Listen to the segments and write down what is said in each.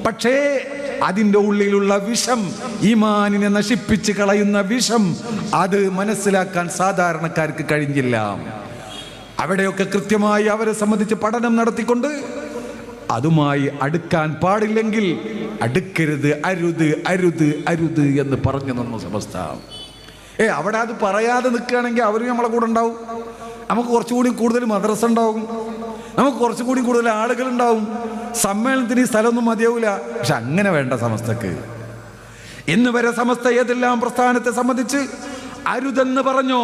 പക്ഷേ അതിൻ്റെ ഉള്ളിലുള്ള വിഷം, ഈമാനിനെ നശിപ്പിച്ച് കളയുന്ന വിഷം, അത് മനസ്സിലാക്കാൻ സാധാരണക്കാർക്ക് കഴിഞ്ഞില്ല. അവിടെയൊക്കെ കൃത്യമായി അവരെ സംബന്ധിച്ച് പഠനം നടത്തിക്കൊണ്ട് അതുമായി അടുക്കാൻ പാടില്ലെങ്കിൽ അടുക്കരുത്, അരുത് അരുത് അരുത് എന്ന് പറഞ്ഞു നിന്ന സമസ്ത. അവിടെ അത് പറയാതെ നിൽക്കുകയാണെങ്കിൽ അവരും നമ്മളെ കൂടെ ഉണ്ടാവും. നമുക്ക് കുറച്ചുകൂടി കൂടുതൽ മദ്രസ ഉണ്ടാവും, നമുക്ക് കുറച്ചുകൂടി കൂടുതൽ ആളുകളുണ്ടാവും, സമ്മേളനത്തിന് ഈ സ്ഥലമൊന്നും മതിയാവില്ല. പക്ഷെ അങ്ങനെ വേണ്ട സമസ്തക്ക്. ഇന്ന് വരെ സമസ്ത ഏതെല്ലാം പ്രസ്ഥാനത്തെ സംബന്ധിച്ച് അരുതെന്ന് പറഞ്ഞോ,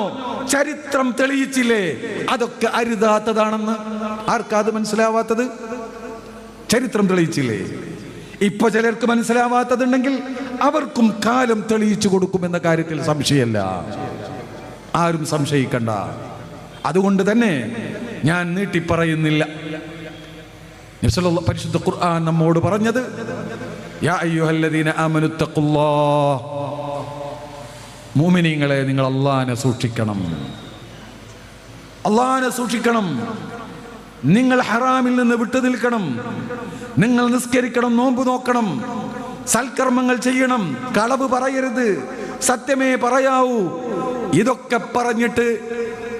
ചരിത്രം തെളിയിച്ചില്ലേ അതൊക്കെ അരുതാത്തതാണെന്ന്? ആർക്കാത് മനസ്സിലാവാത്തത്? ചരിത്രം തെളിയിച്ചില്ലേ? ഇപ്പൊ ചിലർക്ക് മനസ്സിലാവാത്തതുണ്ടെങ്കിൽ അവർക്കും കാലം തെളിയിച്ചു കൊടുക്കുമെന്ന കാര്യത്തിൽ സംശയമല്ല. ആരും സംശയിക്കണ്ട. അതുകൊണ്ട് തന്നെ ഞാൻ നീട്ടിപ്പറയുന്നില്ല. പരിശുദ്ധ ഖുർആൻ നമ്മോട് പറഞ്ഞത്, യാ അയ്യുഹല്ലദീന ആമനു തഖുല്ലാഹ്, മുഅ്മിനീങ്ങളെ നിങ്ങൾ അല്ലാഹുവിനെ സൂക്ഷിക്കണം, അല്ലാഹുവിനെ സൂക്ഷിക്കണം. നിങ്ങൾ ഹറാമിൽ നിന്ന് വിട്ടു നിൽക്കണം, നിങ്ങൾ നിസ്കരിക്കണം, നോമ്പ് നോക്കണം, സൽക്കർമ്മങ്ങൾ ചെയ്യണം, കളവ് പറയരുത്, സത്യമേ പറയാവൂ. ഇതൊക്കെ പറഞ്ഞിട്ട്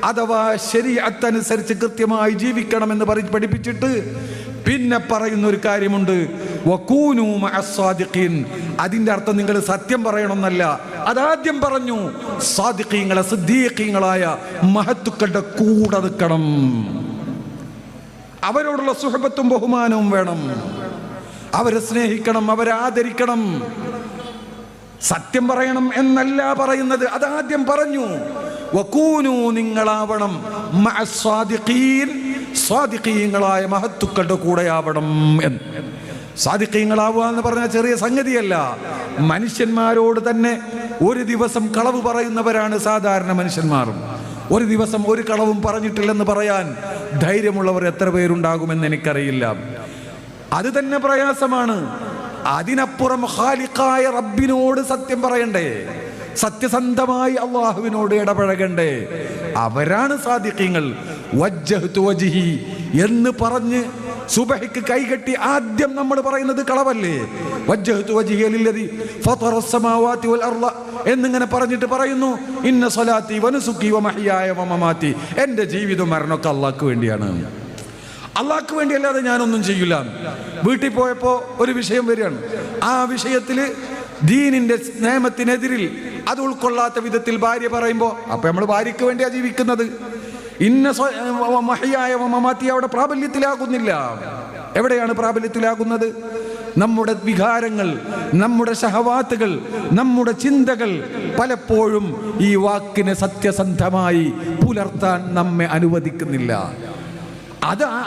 അഥവാ ശരീഅത്ത് അനുസരിച്ച് കൃത്യമായി ജീവിക്കണമെന്ന് പഠിപ്പിച്ചിട്ട് പിന്നെ പറയുന്ന ഒരു കാര്യമുണ്ട്, വകൂനൂ മഅസ്സാദിഖീൻ. അതിൻ്റെ അർത്ഥം നിങ്ങൾ സത്യം പറയണമെന്നല്ല. അതാദ്യം പറഞ്ഞു, സാദിഖീങ്ങളെ, സിദ്ദീഖീങ്ങളായ മഹത്തുക്കളുടെ കൂടെ നിൽക്കണം, അവരോടുള്ള സുഹബത്തും ബഹുമാനവും വേണം, അവരെ സ്നേഹിക്കണം, അവരെ ആദരിക്കണം. സത്യം പറയണം എന്നല്ല പറയുന്നത്, അതാദ്യം പറഞ്ഞു. വകൂനൂ, നിങ്ങളാവണം മഅസ്സാദിഖീൻ, സ്വാദിഖീങ്ങളായ മഹത്തുക്കളുടെ കൂടെയാവണം എന്ന്. സാദിഖീങ്ങളാവുക എന്ന് പറഞ്ഞാൽ ചെറിയ സംഗതിയല്ല. മനുഷ്യന്മാരോട് തന്നെ ഒരു ദിവസം കളവ് പറയുന്നവരാണ് സാധാരണ മനുഷ്യന്മാരും. ഒരു ദിവസം ഒരു കളവും പറഞ്ഞിട്ടില്ലെന്ന് പറയാൻ ധൈര്യമുള്ളവർ എത്ര പേരുണ്ടാകുമെന്ന് എനിക്കറിയില്ല. അത് തന്നെ പ്രയാസമാണ്. അതിനപ്പുറം ഖാലിഖായ റബ്ബിനോട് സത്യം പറയണ്ടേ, സത്യസന്ധമായി അള്ളാഹുവിനോട് ഇടപഴകണ്ടേ. അവരാണ് സാദിഖീങ്ങൾ. വജ്ജഹ്തു വജ്ഹി എന്ന് പറഞ്ഞ് സുബഹിക്ക് കൈകെട്ടി ആദ്യം നമ്മൾ പറയുന്നത് കളവല്ലേ? വജ്ജഹ്തു വജ്ഹി ലില്ലദി ഫതറസ് സമാവാതി വൽ അർള എന്നിങ്ങനെ പറഞ്ഞിട്ട് പറയുന്നു, ഇന്ന സ്വലാത്തി വനുസുക്കി വമഹ്യായ വമമാതി, എൻ്റെ ജീവിതം മരണമൊക്കെ അള്ളാഹ്ക്ക് വേണ്ടിയാണ്, അള്ളാഹ്ക്ക് വേണ്ടിയല്ലാതെ ഞാനൊന്നും ചെയ്യില്ല. വീട്ടിൽ പോയപ്പോൾ ഒരു വിഷയം വരികയാണ്, ആ വിഷയത്തിൽ ദീനിന്റെ നിയമത്തിനെതിരിൽ അത് ഉൾക്കൊള്ളാത്ത വിധത്തിൽ ഭാര്യ പറയുമ്പോൾ, അപ്പൊ നമ്മൾ ഭാര്യയ്ക്ക് വേണ്ടിയാ ജീവിക്കുന്നത്. ഇന്ന മഹ്യായ വമമാതി അവിടെ പ്രാബല്യത്തിലാകുന്നില്ല. എവിടെയാണ് പ്രാബല്യത്തിലാകുന്നത്? നമ്മുടെ വികാരങ്ങൾ, നമ്മുടെ ശഹവാത്തുകൾ, നമ്മുടെ ചിന്തകൾ പലപ്പോഴും ഈ വാക്കിനെ സത്യസന്ധമായി പുലർത്താൻ നമ്മെ അനുവദിക്കുന്നില്ല.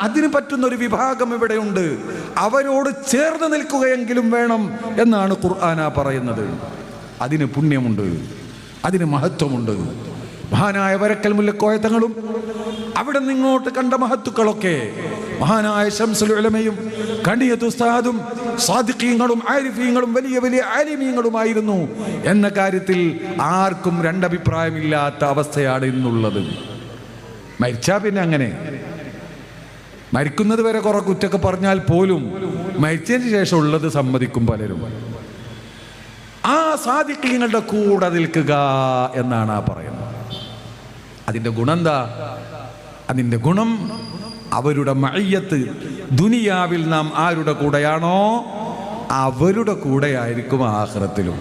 അതിന് പറ്റുന്ന ഒരു വിഭാഗം ഇവിടെയുണ്ട്. അവരോട് ചേർന്ന് നിൽക്കുകയെങ്കിലും വേണം എന്നാണ് ഖുർആന പറയുന്നത്. അതിന് പുണ്യമുണ്ട്, അതിന് മഹത്വമുണ്ട്. മഹാനായ വരക്കൽ മുല്ലക്കോയ തങ്ങളും അവിടെ നിങ്ങോട്ട് കണ്ട മഹത്തുക്കളൊക്കെ മഹാനായ ശംസുൽ ഉലമയും കണിയത്ത് ഉസ്താദും സാദിഖീങ്ങളും ആരിഫീങ്ങളും വലിയ വലിയ ആലിമീങ്ങളുമായിരുന്നു എന്ന കാര്യത്തിൽ ആർക്കും രണ്ടഭിപ്രായമില്ലാത്ത അവസ്ഥയാണ് ഇന്നുള്ളത്. മരിച്ചാ പിന്നെ അങ്ങനെ, മരിക്കുന്നത് വരെ കുറെ കുറ്റൊക്കെ പറഞ്ഞാൽ പോലും മരിച്ചതിന് ശേഷം ഉള്ളത് സമ്മതിക്കും പലരും. ആ സാദിഖീങ്ങളുടെ കൂടെ നിൽക്കുക എന്നാണ് ആ പറയുന്നത്. അതിൻ്റെ ഗുണം എന്താ? അതിൻ്റെ ഗുണം അവരുടെ മഅയ്യത്ത്, ദുനിയാവിൽ നാം ആരുടെ കൂടെയാണോ അവരുടെ കൂടെയായിരിക്കും ആഖിറത്തിലും.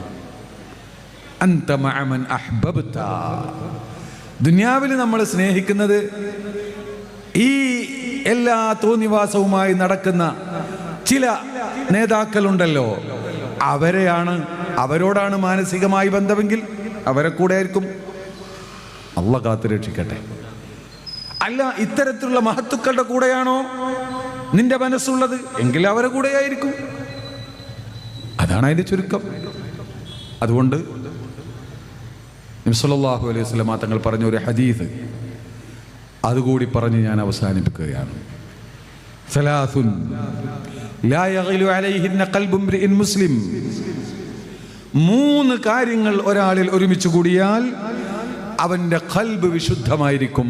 അൻത മഅ മൻ അഹ്ബബ്ത. ദുനിയാവിൽ നമ്മൾ സ്നേഹിക്കുന്നത് ഈ എല്ലാ തോന്നിവാസവുമായി നടക്കുന്ന ചില നേതാക്കളുണ്ടല്ലോ, അവരോടാണ് മാനസികമായി ബന്ധമെങ്കിൽ അവരെ കൂടെ ആയിരിക്കും. അള്ളാഹ് കാത്തു രക്ഷിക്കട്ടെ. അല്ല, ഇത്തരത്തിലുള്ള മഹത്തുക്കളുടെ കൂടെയാണോ നിന്റെ മനസ്സുള്ളത് എങ്കിൽ അവരെ കൂടെ ആയിരിക്കും. അതാണ് അതിന്റെ ചുരുക്കം. അതുകൊണ്ട് നബി സല്ലല്ലാഹു അലൈഹി വസല്ലം തങ്ങൾ പറഞ്ഞ ഒരു ഹദീസ് അതുകൂടി പറഞ്ഞ് ഞാൻ അവസാനിപ്പിക്കുകയാണ്. സലാസുൻ ലാ യഗ്ലു അലൈഹിന്ന ഖൽബു ഇംറിഇൻ മുസ്ലിം. 3 കാര്യങ്ങൾ ഒരാളിൽ ഒരുമിച്ച് കൂടിയാൽ അവന്റെ ഖൽബ് വിശുദ്ധമായിരിക്കും.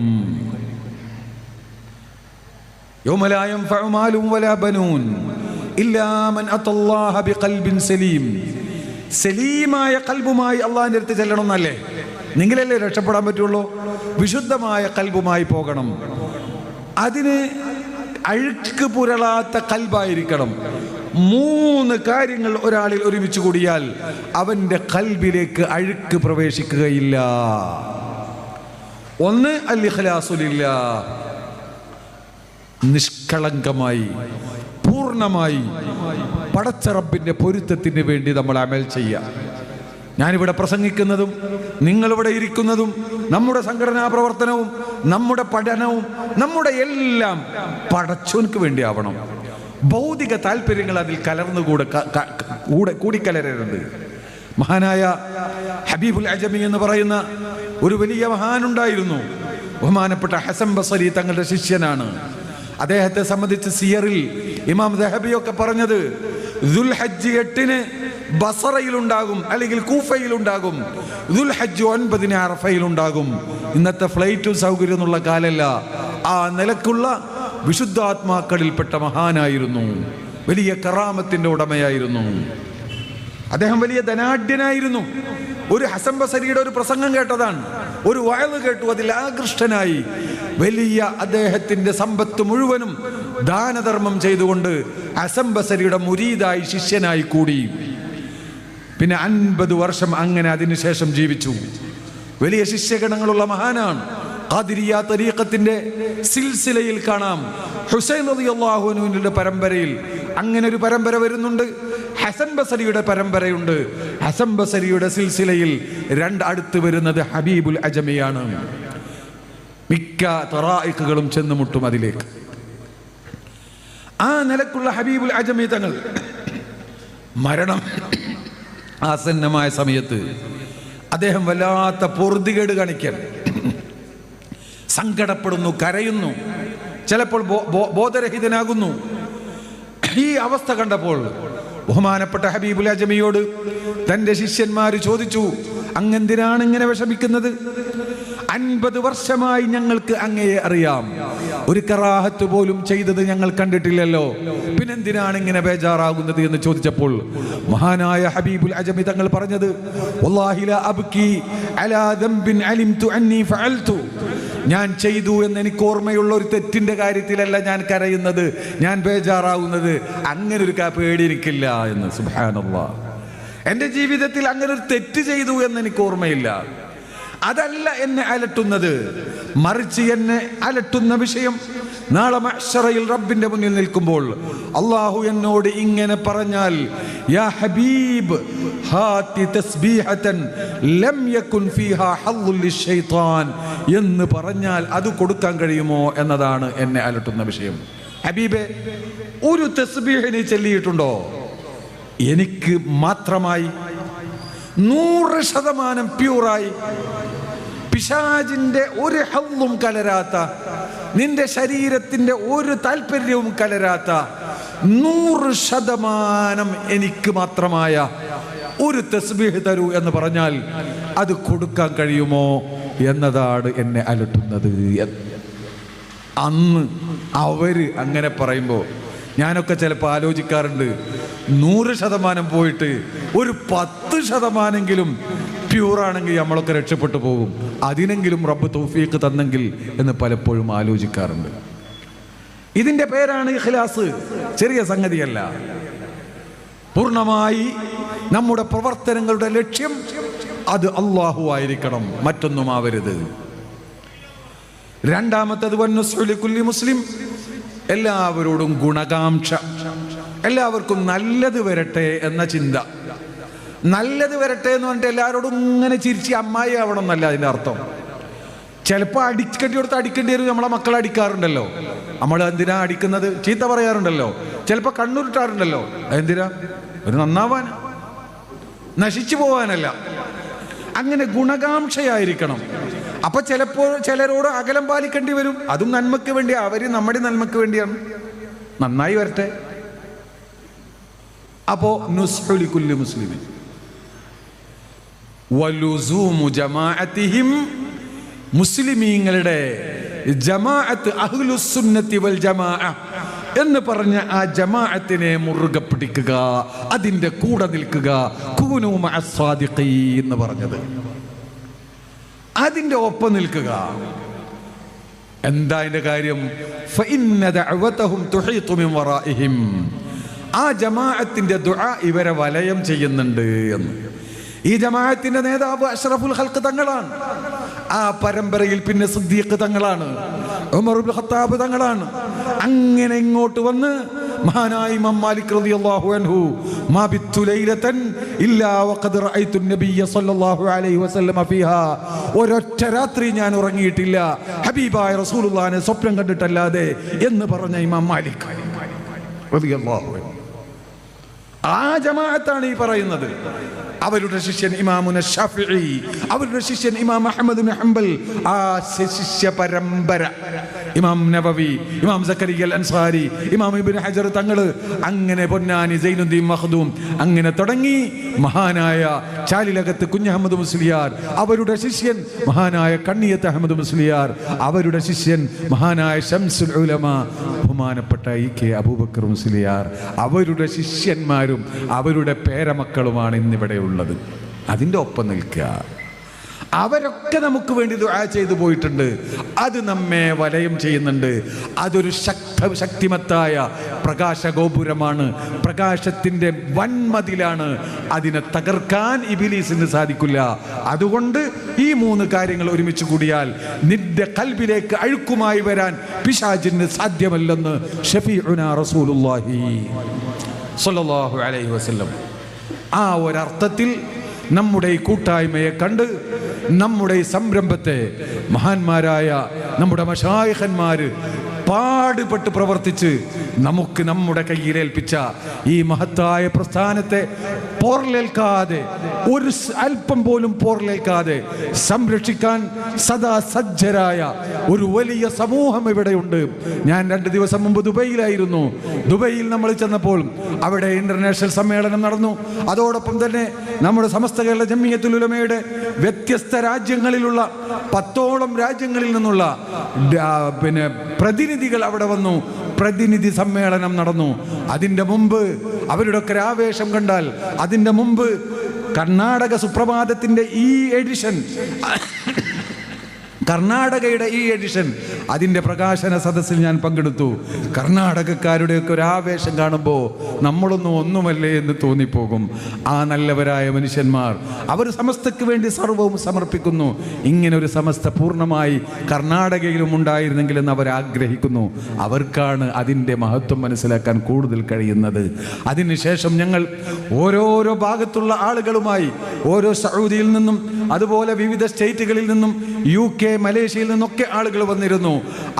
യൗമ ലാ യൻഫഉ മാലും വലാ ബനൂൻ ഇല്ലാ മൻ അത്തല്ലാഹ ബിഖൽബിൻ സലീം. സലീമായ ഖൽബുമായി അള്ളാഹിന്റെ അടുത്ത് ചെല്ലണം എന്നല്ലേ? നിങ്ങളല്ലേ രക്ഷപ്പെടാൻ പറ്റുള്ളൂ? വിശുദ്ധമായ ഖൽബുമായി പോകണം. അതിന് അഴുക്ക് പുരളാത്ത ഖൽബായിരിക്കണം. 3 കാര്യങ്ങൾ ഒരാളിൽ ഒരുമിച്ച് കൂടിയാൽ അവന്റെ ഖൽബിലേക്ക് അഴുക്ക് പ്രവേശിക്കുകയില്ല. 1 അൽ ഇഖ്ലാസു ലില്ലാഹ്, നിഷ്കളങ്കമായി പൂർണ്ണമായി പടച്ച റബ്ബിന്റെ പൊരുത്തത്തിന് വേണ്ടി നമ്മൾ അമൽ ചെയ്യുക. ഞാനിവിടെ പ്രസംഗിക്കുന്നതും നിങ്ങളിവിടെ ഇരിക്കുന്നതും നമ്മുടെ സംഘടനാ പ്രവർത്തനവും നമ്മുടെ പഠനവും നമ്മുടെ എല്ലാം പടച്ചോൻക്ക് വേണ്ടി ആവണം. ഭൗതിക താല്പര്യങ്ങൾ അതിൽ കൂടിക്കലരരുത്. മഹാനായ ഹബീബുൽ അജമി എന്ന് പറയുന്ന ഒരു വലിയ മഹാനുണ്ടായിരുന്നു. ബഹുമാനപ്പെട്ട ഹസൻ ബസരി തങ്ങളുടെ ശിഷ്യനാണ്. അദ്ദേഹത്തെ സംബന്ധിച്ച് സിയറിൽ ഇമാം ദഹബിയൊക്കെ പറഞ്ഞത് ദുൽഹജ്ജ് 8-ന് ബസറയിലുണ്ടാകും, അല്ലെങ്കിൽ കൂഫയിലുണ്ടാകും. ദുൽഹജ്ജ് 9-ന് അറഫയിലുണ്ടാകും. ഇന്നത്തെ ഫ്ലൈറ്റും സൗകര്യമൊന്നുള്ള കാലല്ല. ആ നിലക്കുള്ള വിശുദ്ധാത്മാക്കളിൽപ്പെട്ട മഹാനായിരുന്നു. വലിയ കറാമത്തിന്റെ ഉടമയായിരുന്നു. അദ്ദേഹം വലിയ ധനാഢ്യനായിരുന്നു. ഒരു ഹസൻ ബസരിയുടെ ഒരു പ്രസംഗം കേട്ടതാണ്, ഒരു വഅദ് കേട്ടു, അതിൽ ആകൃഷ്ടനായി വലിയ അദ്ദേഹത്തിന്റെ സമ്പത്ത് മുഴുവനും ദാനധർമ്മം ചെയ്തുകൊണ്ട് ഹസൻ ബസരിയുടെ മുരീദായി ശിഷ്യനായി കൂടി. പിന്നെ 50 വർഷം അങ്ങനെ അതിനുശേഷം ജീവിച്ചു. വലിയ ശിഷ്യഗണങ്ങളുള്ള മഹാനാണ്. ഖാദിരിയ തരീഖത്തിന്റെ സിൽസിലയിൽ കാണാം, ഹുസൈൻ റളിയല്ലാഹു അൻഹുവിന്റെ പരമ്പരയിൽ അങ്ങനെ ഒരു പരമ്പര വരുന്നുണ്ട്. ഹസൻ ബസരിയുടെ പരമ്പരയുണ്ട്. ഹസൻ ബസരിയുടെ സിൽസിലയിൽ 2 അടുത്ത് വരുന്നത് ഹബീബുൽ അജമിയാണ്. മിക്ക തറായിഖുകളും ചെന്നുമുട്ടും അതിലേക്ക്. ആ നിലക്കുള്ള ഹബീബുൽ അജമി തങ്ങൾ മരണം ആസന്നമായ സമയത്ത് അദ്ദേഹം വല്ലാത്ത പൊറുതികേട് കാണിക്കാൻ, സങ്കടപ്പെടുന്നു, കരയുന്നു, ചിലപ്പോൾ ബോധരഹിതനാകുന്നു. ഈ അവസ്ഥ കണ്ടപ്പോൾ ബഹുമാനപ്പെട്ട ഹബീബുൽ അജമിയോട് തന്റെ ശിഷ്യന്മാര് ചോദിച്ചു, അങ്ങെന്തിനാണ് ഇങ്ങനെ വിഷമിക്കുന്നത്? 50 വർഷമായി ഞങ്ങൾക്ക് അങ്ങയെ അറിയാം, ഒരു കറാഹത്ത് പോലും ചെയ്തത് ഞങ്ങൾ കണ്ടിട്ടില്ലല്ലോ, പിന്നെന്തിനാണ് ഇങ്ങനെ ബേജാറാകുന്നത് എന്ന് ചോദിച്ചപ്പോൾ മഹാനായ ഹബീബുൽ അജമി തങ്ങൾ പറഞ്ഞത്, വല്ലാഹി ലാ അബ്കി അലാ ദംബിൻ അലിംതു അന്നി ഫഅൽതു. ഞാൻ ചെയ്തു എന്ന് എനിക്ക് ഓർമ്മയുള്ള ഒരു തെറ്റിന്റെ കാര്യത്തിലല്ല ഞാൻ കരയുന്നത്, ഞാൻ ബേജാറാവുന്നത്. അങ്ങനെ ഒരു പേടി എനിക്കില്ല എന്ന്. സുബ്ഹാനല്ലാഹ്, എൻ്റെ ജീവിതത്തിൽ അങ്ങനെ ഒരു തെറ്റ് ചെയ്തു എന്ന് എനിക്ക് ഓർമ്മയില്ല. അതല്ല എന്നെ അലട്ടുന്നത്. മറിച്ച് എന്നെ അലട്ടുന്ന വിഷയം, നാളെ മഹ്ശറയിൽ റബ്ബിന്റെ മുന്നിൽ നിൽക്കുമ്പോൾ അല്ലാഹു എന്നോട് ഇങ്ങനെ പറഞ്ഞാൽ, യാ ഹബീബ് ഹാതി തസ്ബീഹതൻ ലം യകുൻ ഫീഹാ ഹള്ളുൽ ലിശ്ശൈത്താൻ എന്ന് പറഞ്ഞാൽ അത് കൊടുക്കാൻ കഴിയുമോ എന്നതാണ് എന്നെ അലട്ടുന്ന വിഷയം. ഹബീബേ, ഒരു തസ്ബീഹ് നീ ചൊല്ലിയിട്ടുണ്ടോ? എനിക്ക് മാത്രമായി 100% പ്യൂറായി, പിശാചിന്റെ ഒരു ഹള്ളും കലരാത്ത, നിന്റെ ശരീരത്തിന്റെ ഒരു താല്പര്യവും കലരാത്ത 100% എനിക്ക് മാത്രമായ ഒരു തസ്ബീഹ് തരൂ എന്ന് പറഞ്ഞാൽ അത് കൊടുക്കാൻ കഴിയുമോ എന്നതാണ് എന്നെ അലട്ടുന്നത്. അന്ന് അവര് അങ്ങനെ പറയുമ്പോൾ ഞാനൊക്കെ ചിലപ്പോൾ ആലോചിക്കാറുണ്ട്, 100% പോയിട്ട് ഒരു 10% പ്യൂറാണെങ്കിൽ നമ്മളൊക്കെ രക്ഷപ്പെട്ടു പോകും, അതിനെങ്കിലും റബ്ബ് തൗഫീഖ് തന്നെങ്കിൽ എന്ന് പലപ്പോഴും ആലോചിക്കാറുണ്ട്. ഇതിന്റെ പേരാണ് ഇഖ്ലാസ്. ചെറിയ സംഗതിയല്ല. പൂർണ്ണമായി നമ്മുടെ പ്രവർത്തനങ്ങളുടെ ലക്ഷ്യം അത് അല്ലാഹു ആയിരിക്കണം, മറ്റൊന്നും ആവരുത്. രണ്ടാമത്തേത് വന്നുസ്ഉ ലികുല്ലി മുസ്ലിം, എല്ലാവരോടും ഗുണകാംക്ഷ, എല്ലാവർക്കും നല്ലത് വരട്ടെ എന്ന ചിന്ത. നല്ലത് വരട്ടെ എന്ന് പറഞ്ഞിട്ട് എല്ലാവരോടും ഇങ്ങനെ ചിരിച്ച് അമ്മായി ആവണം എന്നല്ല അതിൻ്റെ അർത്ഥം. ചിലപ്പോൾ അടിക്കേണ്ടി കൊടുത്ത് അടിക്കേണ്ടി വരും. നമ്മളെ മക്കളെ അടിക്കാറുണ്ടല്ലോ. നമ്മൾ എന്തിനാ അടിക്കുന്നത്? ചീത്ത പറയാറുണ്ടല്ലോ, ചിലപ്പോൾ കണ്ണുരുട്ടാറുണ്ടല്ലോ. എന്തിനാ? ഒരു നന്നാവാൻ, നശിച്ചു പോവാനല്ല. അങ്ങനെ ഗുണകാംക്ഷയായിരിക്കണം. അപ്പൊ ചിലപ്പോൾ ചിലരോട് അകലം പാലിക്കേണ്ടി വരും. അതും നന്മയ്ക്ക് വേണ്ടി, അവര് നമ്മുടെ നന്മയ്ക്ക് വേണ്ടിയാണ്. നന്നായി വരട്ടെ. അപ്പോ നുസ്ഹു ലികുല്ലി മുസ്ലിമിൻ വലുസൂമു ജമാഅത്തിഹിം, മുസ്ലിമീങ്ങളുടെ ജമാഅത്ത്, അഹ്ലുസുന്നത്തി വൽ ജമാഅ, എന്ന് പറഞ്ഞ ആ ജമാഅത്തിനെ മുറുകെ പിടിക്കുക, അതിൻ്റെ കൂടെ നിൽക്കുക. കൂനൂ മഅസ് സാദിഖീൻ എന്ന് പറഞ്ഞത് അതിൻ്റെ ഒപ്പം നിൽക്കുക. എന്താ അതിൻ്റെ കാര്യം? ഫഇന്ന ദഅവതഹും തുഹീതു മിൻ വറാഇഹിം. ആ ജമാഅത്തിന്റെ ദുആ ഇവരെ വലയം ചെയ്യുന്നുണ്ട് എന്ന്. ഈ ജമാഅത്തിന്റെ നേതാവ് അഷ്റഫുൽ ഖൽഖ് തങ്ങളാണ്. ആ പരമ്പരയിൽ പിന്നെ സിദ്ദീഖ് തങ്ങളാണ്, ഉമർ ഇബ്നു ഖത്താബ് തങ്ങളാണ്. അങ്ങനെ ഇങ്ങോട്ട് വന്ന് മഹാനായ ഇമാം മാലിക് റളിയല്ലാഹു അൻഹു മാ ബിത്തു ലൈലതൻ ഇല്ലാ വഖദ് റഅയ്തു നബിയ സ്വല്ലല്ലാഹു അലൈഹി വസല്ലം ഫീഹാ. ഒരൊറ്റ രാത്രി ഞാൻ ഉറങ്ങിയിട്ടില്ല ഹബീബായ റസൂലുള്ളാഹിനെ സ്വപ്നം കണ്ടിട്ടല്ലാതെ എന്ന് പറഞ്ഞ ഇമാം മാലിക് റളിയല്ലാഹു അൻഹു. ആ ജമാഅത്താണ് ഈ പറയുന്നത്. അവരുടെ ശിഷ്യൻ ഇമാമുന ശാഫിഈ, അവരുടെ ശിഷ്യൻ ഇമാം അഹ്മദ് ബിൻ ഹംബൽ, ആ ശിഷ്യ പരമ്പര ഇമാം നബവി, ഇമാം സക്കരിയ അൻസാരി, ഇമാം ഇബ്നു ഹജർ തങ്ങള്, അങ്ങനെ പൊന്നാനി സൈനുദ്ദീൻ മഖ്ദൂം, അങ്ങനെ തുടങ്ങി മഹാനായ ചാലിലകത്ത് കുഞ്ഞഹമ്മദ് മുസ്ലിയാർ, അവരുടെ ശിഷ്യൻ മഹാനായ കണ്ണിയത്ത് അഹമ്മദ് മുസ്ലിയാർ, അവരുടെ ശിഷ്യൻ മഹാനായ ശംസുൽ ഉലമ ബഹുമാനപ്പെട്ട ഇ.കെ. അബൂബക്കർ മുസ്ലിയാർ, അവരുടെ ശിഷ്യന്മാരും അവരുടെ പേരമക്കളുമാണ് ഇന്നിവിടെ ഉള്ളത്. അതിൻ്റെ ഒപ്പം നിൽക്കുക. അവരൊക്കെ നമുക്ക് വേണ്ടി ദുആ ചെയ്തു പോയിട്ടുണ്ട്. അത് നമ്മെ വലയം ചെയ്യുന്നുണ്ട്. അതൊരു ശക്തിമത്തായ പ്രകാശഗോപുരമാണ്, പ്രകാശത്തിൻ്റെ വൻമതിലാണ്. അതിനെ തകർക്കാൻ ഇബ്ലീസിന് സാധിക്കില്ല. അതുകൊണ്ട് ഈ 3 കാര്യങ്ങൾ ഒരുമിച്ച് കൂടിയാൽ നിന്റെ ഖൽബിലേക്ക് അഴുക്കുമായി വരാൻ പിശാചിന് സാധ്യമല്ലെന്ന് ഷഫീഉനാ റസൂലുള്ളാഹി സ്വല്ലല്ലാഹു അലൈഹി വസല്ലം. ആ ഒരർത്ഥത്തിൽ നമ്മുടെ ഈ കൂട്ടായ്മയെ കണ്ട്, നമ്മുടെ ഈ സംരംഭത്തെ മഹാന്മാരായ നമ്മുടെ മശായിഖന്മാര് പാടുപെട്ട് പ്രവർത്തിച്ച് നമുക്ക് നമ്മുടെ കയ്യിലേൽപ്പിച്ച ഈ മഹത്തായ പ്രസ്ഥാനത്തെ പോർലേൽക്കാതെ, ഒരു അല്പം പോലും പോർലേൽക്കാതെ സംരക്ഷിക്കാൻ സദാ സജ്ജരായ ഒരു വലിയ സമൂഹം ഇവിടെയുണ്ട്. ഞാൻ 2 ദിവസം മുമ്പ് ദുബൈയിലായിരുന്നു. ദുബൈയിൽ നമ്മൾ ചെന്നപ്പോൾ അവിടെ ഇന്റർനാഷണൽ സമ്മേളനം നടന്നു. അതോടൊപ്പം തന്നെ നമ്മുടെ സമസ്ത കേരള ജംഇയ്യത്തുൽ ഉലമയുടെ വ്യത്യസ്ത രാജ്യങ്ങളിലുള്ള 10ഓളം രാജ്യങ്ങളിൽ നിന്നുള്ള പ്രതിനിധികൾ അവിടെ വന്നു. പ്രതിനിധി സമ്മേളനം നടന്നു. അതിൻ്റെ മുമ്പ് അവരുടെ ഒക്കെ ആവേശം കണ്ടാൽ, അതിൻ്റെ മുമ്പ് കർണാടക സുപ്രഭാതത്തിൻ്റെ ഈ എഡിഷൻ, കർണാടകയുടെ ഈ എഡിഷൻ, അതിൻ്റെ പ്രകാശന സദസ്സിൽ ഞാൻ പങ്കെടുത്തു. കർണാടകക്കാരുടെയൊക്കെ ഒരു ആവേശം കാണുമ്പോൾ നമ്മളൊന്നും ഒന്നുമല്ലേ എന്ന് തോന്നിപ്പോകും. ആ നല്ലവരായ മനുഷ്യന്മാർ അവർ സമസ്തയ്ക്ക് വേണ്ടി സർവവും സമർപ്പിക്കുന്നു. ഇങ്ങനെ ഒരു സമസ്ത പൂർണ്ണമായി കർണാടകയിലും ഉണ്ടായിരുന്നെങ്കിലെന്ന് അവർ ആഗ്രഹിക്കുന്നു. അവർക്കാണ് അതിൻ്റെ മഹത്വം മനസ്സിലാക്കാൻ കൂടുതൽ കഴിയുന്നത്. അതിനുശേഷം ഞങ്ങൾ ഓരോരോ ഭാഗത്തുള്ള ആളുകളുമായി, ഓരോ സൗദിയിൽ നിന്നും അതുപോലെ വിവിധ സ്റ്റേറ്റുകളിൽ നിന്നും UK, മലേഷ്യയിൽ നിന്നൊക്കെ ആളുകൾ വന്നിരുന്നു.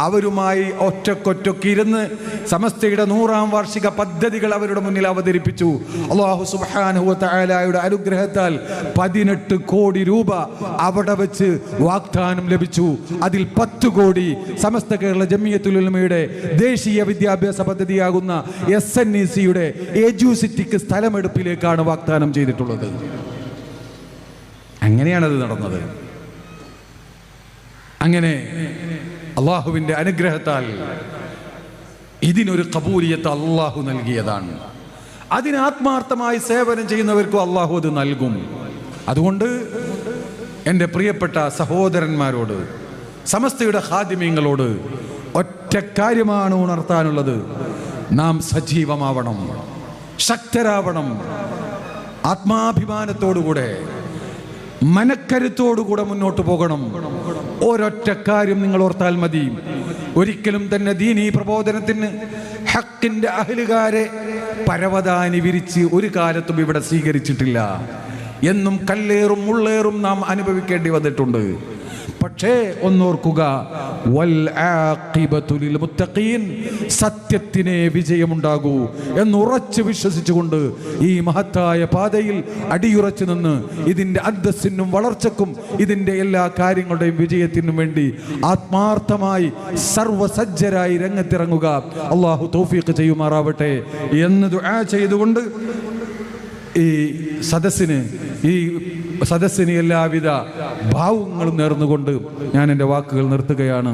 അവരുമായി ഒറ്റക്കൊറ്റൊക്കെ ഇരുന്ന് സമസ്തയുടെ 100ാം വാർഷിക പദ്ധതികൾ അവരുടെ മുന്നിൽ അവതരിപ്പിച്ചു. അല്ലാഹു സുബ്ഹാനഹു വ തആലയുടെ അനുഗ്രഹത്താൽ 18 കോടി രൂപ അവിടെ വെച്ച് വാഗ്ദാനം ലഭിച്ചു. അതിൽ 10 കോടി സമസ്ത കേരള ജംഇയ്യത്തുൽ ഉലമയുടെ ദേശീയ വിദ്യാഭ്യാസ പദ്ധതിയാകുന്ന SNEC-യുടെ എജുസിറ്റിക്ക് സ്ഥലമെടുപ്പിലേക്കാണ് വാഗ്ദാനം ചെയ്തിട്ടുള്ളത്. അങ്ങനെയാണത് നടന്നത്. അങ്ങനെ അള്ളാഹുവിൻ്റെ അനുഗ്രഹത്താൽ ഇതിനൊരു കബൂലിയത്ത് അള്ളാഹു നൽകിയതാണ്. അതിന് ആത്മാർത്ഥമായി സേവനം ചെയ്യുന്നവർക്കും അള്ളാഹു അത് നൽകും. അതുകൊണ്ട് എൻ്റെ പ്രിയപ്പെട്ട സഹോദരന്മാരോട്, സമസ്തയുടെ ഖാദിമീങ്ങളോട് ഒറ്റ കാര്യമാണ് ഉണർത്താനുള്ളത്. നാം സജീവമാവണം, ശക്തരാവണം, ആത്മാഭിമാനത്തോടുകൂടെ, മനക്കരുത്തോടുകൂടെ മുന്നോട്ട് പോകണം. ഒരൊറ്റ കാര്യം നിങ്ങൾ ഓർത്താൽ മതി. ഒരിക്കലും തന്നെ ദീനീ പ്രബോധനത്തിന് ഹക്കിന്റെ അഹ്ലുകാരെ പരവതാനി വിരിച്ച് ഒരു കാലത്തും ഇവിടെ സ്വീകരിച്ചിട്ടില്ല. എന്നും കല്ലേറും മുള്ളേറും നാം അനുഭവിക്കേണ്ടി വന്നിട്ടുണ്ട്. പക്ഷേ ഒന്നോർക്കുക, വൽ ആഖിബതു ലിൽ മുത്തഖീൻ, സത്യത്തിനെ വിജയമുണ്ടാകൂ എന്ന് ഉറച്ചു വിശ്വസിച്ചുകൊണ്ട് ഈ മഹത്തായ പാതയിൽ അടിയുറച്ചു നിന്ന് ഇതിൻ്റെ അന്തസ്സിനും വളർച്ചക്കും ഇതിൻ്റെ എല്ലാ കാര്യങ്ങളുടെയും വിജയത്തിനും വേണ്ടി ആത്മാർത്ഥമായി സർവസജ്ജരായി രംഗത്തിറങ്ങുക. അള്ളാഹു തൗഫീഖ് ചെയ്യുമാറാവട്ടെ എന്ന് ദുആ ചെയ്തുകൊണ്ട് ഈ സദസ്സിന് എല്ലാവിധ ഭാവുങ്ങളും നേർന്നുകൊണ്ട് ഞാൻ എൻ്റെ വാക്കുകൾ നിർത്തുകയാണ്.